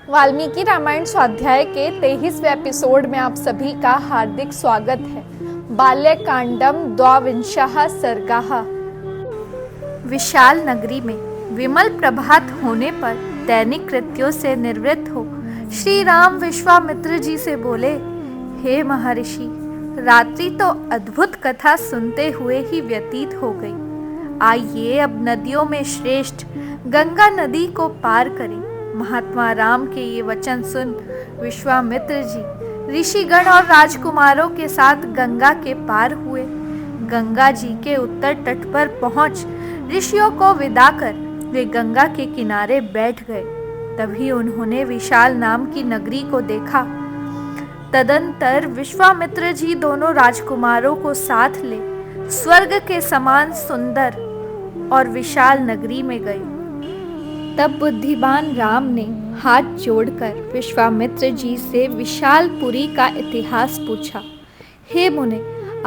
वाल्मीकि रामायण स्वाध्याय के 23वें एपिसोड में आप सभी का हार्दिक स्वागत है। बाल्यकांडम द्वाविंशः सर्गः। विशाल नगरी में विमल प्रभात होने पर दैनिक कृत्यों से निवृत्त हो श्री राम विश्वामित्र जी से बोले, हे महर्षि, रात्रि तो अद्भुत कथा सुनते हुए ही व्यतीत हो गई। आइए अब नदियों में श्रेष्ठ गंगा नदी को पार करें। महात्मा राम के ये वचन सुन विश्वामित्र जी ऋषिगण और राजकुमारों के साथ गंगा के पार हुए। गंगा जी के उत्तर तट पर पहुंच ऋषियों को विदा कर वे गंगा के किनारे बैठ गए। तभी उन्होंने विशाल नाम की नगरी को देखा। तदंतर विश्वामित्र जी दोनों राजकुमारों को साथ ले स्वर्ग के समान सुंदर और विशाल नगरी में गए। तब बुद्धिमान राम ने हाथ जोड़कर विश्वामित्र जी से विशालपुरी का इतिहास पूछा। हे मुने,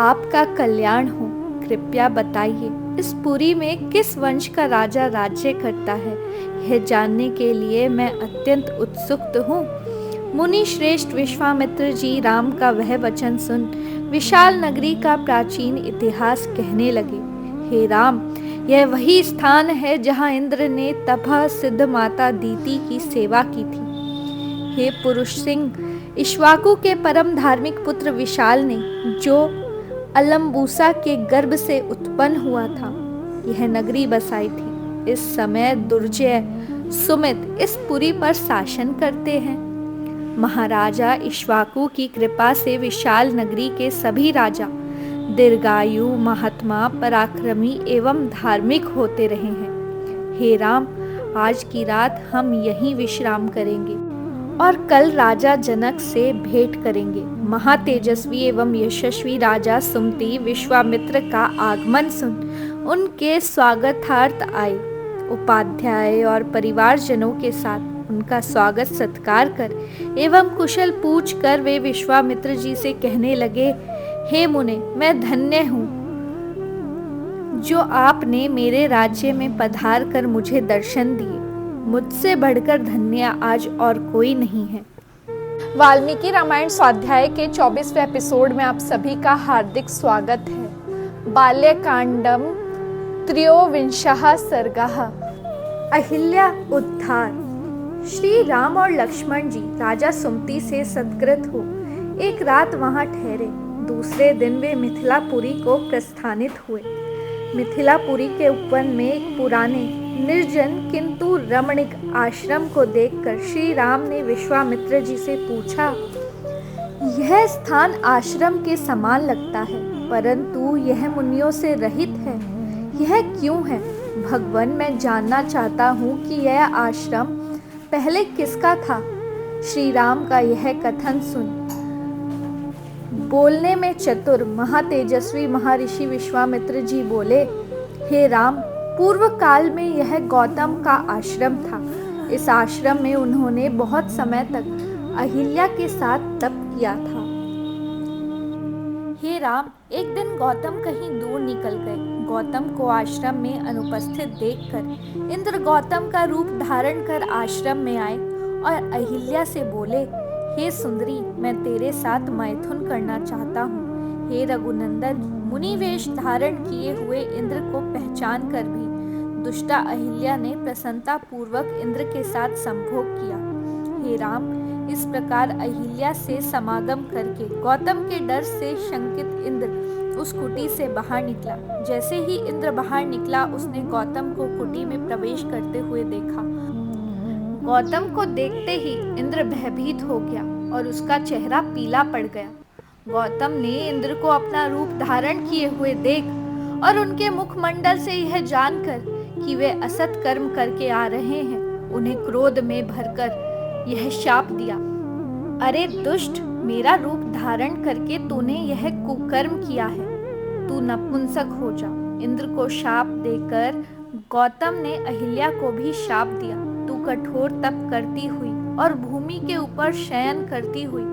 आपका कल्याण हो, कृपया बताइए इस पुरी में किस वंश का राजा राज्य करता है। यह जानने के लिए मैं अत्यंत उत्सुक हूँ। मुनि श्रेष्ठ विश्वामित्र जी राम का वह वचन सुन विशाल नगरी का प्राचीन इतिहास कहने लगे। हे राम, यह वही स्थान है जहाँ इंद्र ने तपः सिद्ध माता दीति की सेवा की थी। हे पुरुष सिंह, इक्ष्वाकु के परम धार्मिक पुत्र विशाल ने जो अलम्बूसा के गर्भ से उत्पन्न हुआ था, यह नगरी बसाई थी। इस समय दुर्जय सुमित इस पुरी पर शासन करते हैं। महाराजा इक्ष्वाकु की कृपा से विशाल नगरी के सभी राजा दीर्घायु, महात्मा, पराक्रमी एवं धार्मिक होते रहे हैं। हे राम, आज की रात हम यहीं विश्राम करेंगे और कल राजा जनक से भेंट करेंगे। महातेजस्वी एवं यशस्वी राजा सुमति विश्वामित्र का आगमन सुन उनके स्वागतार्थ आए। उपाध्याय और परिवारजनों के साथ उनका स्वागत सत्कार कर एवं कुशल पूछ कर वे विश्वामित्र जी से कहने लगे, हे मुने, मैं धन्य हूँ जो आपने मेरे राज्य में पधार कर मुझे दर्शन दिए। मुझसे बढ़कर धन्य आज और कोई नहीं है। वाल्मीकि रामायण स्वाध्याय के 24वें एपिसोड में आप सभी का हार्दिक स्वागत है। बाल्यकांडम त्रयोविंशः सर्गः। अहिल्या उद्धार। श्री राम और लक्ष्मण जी राजा सुमति से सत्कृत हो एक रात वहां ठहरे। दूसरे दिन वे मिथिलापुरी को प्रस्थानित हुए। मिथिलापुरी के उपवन में एक पुराने निर्जन किंतु रमणीक आश्रम को देखकर श्री राम ने विश्वामित्र जी से पूछा, यह स्थान आश्रम के समान लगता है, परंतु यह मुनियों से रहित है, यह क्यों है? भगवान, मैं जानना चाहता हूँ कि यह आश्रम पहले किसका था? श्री राम का यह कथन सुन बोलने में चतुर महातेजस्वी महर्षि विश्वामित्र जी बोले, हे राम, पूर्व काल में यह गौतम का आश्रम था। इस आश्रम में उन्होंने बहुत समय तक अहिल्या के साथ तप किया था। हे राम, एक दिन गौतम कहीं दूर निकल गए। गौतम को आश्रम में अनुपस्थित देखकर इंद्र गौतम का रूप धारण कर आश्रम में आए और अहिल्या से बोले, हे सुंदरी, मैं तेरे साथ मैथुन करना चाहता हूँ। हे रघुनंदन, मुनि वेश धारण किए हुए इंद्र को पहचान कर भी दुष्टा अहिल्या ने प्रसन्नता पूर्वक इंद्र के साथ संभोग किया। हे राम, इस प्रकार अहिल्या से समागम करके गौतम के डर से शंकित इंद्र उस कुटी से बाहर निकला। जैसे ही इंद्र बाहर निकला, उसने गौतम को कुटी में प्रवेश करते हुए देखा। गौतम को देखते ही इंद्र भयभीत हो गया और उसका चेहरा पीला पड़ गया। गौतम ने इंद्र को अपना रूप धारण किए हुए देख और उनके मुखमंडल से यह जानकर कि वे असत कर्म करके आ रहे हैं, उन्हें क्रोध में भरकर यह शाप दिया, अरे दुष्ट, मेरा रूप धारण करके तूने यह कुकर्म किया है, तू नपुंसक हो जा। इंद्र को शाप देकर गौतम ने अहिल्या को भी शाप दिया, तू कठोर तप करती हुई और भूमि के ऊपर शयन करती हुई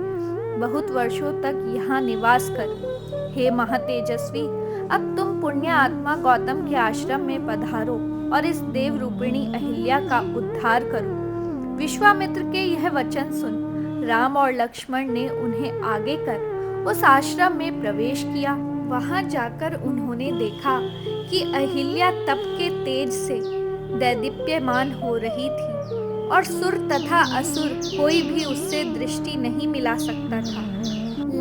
बहुत वर्षों तक यहाँ निवास कर। हे महातेजस्वी, अब तुम पुण्य आत्मा गौतम के आश्रम में पधारो और इस देव रूपिणी अहिल्या का उद्धार करो। विश्वामित्र के यह वचन सुन राम और लक्ष्मण ने उन्हें आगे कर उस आश्रम में प्रवेश किया। वहां जाकर उन्होंने देखा कि अहिल्या तप के तेज से दैदीप्यमान हो रही थी और सुर तथा असुर कोई भी उससे दृष्टि नहीं मिला सकता था।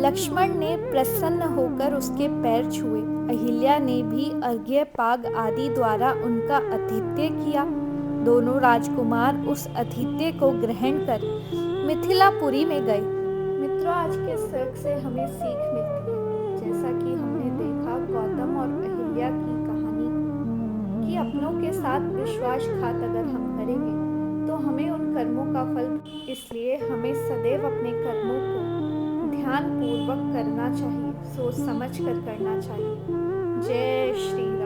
लक्ष्मण ने प्रसन्न होकर उसके पैर छुए। अहिल्या ने भी अर्घ्य पाग आदि द्वारा उनका आतिथ्य किया। दोनों राजकुमार उस आतिथ्य को ग्रहण कर मिथिलापुरी में गए। मित्रों, आज के सर्ग से हमें सीख मिलती है, जैसा कि हमने देखा गौतम और अहिल्या की कहानी, कि अपनों के साथ विश्वासघात अगर हम करेंगे तो हमें उन कर्मों का फल, इसलिए हमें सदैव अपने कर्मों को ध्यान पूर्वक करना चाहिए, सोच समझ कर करना चाहिए। जय श्री राम।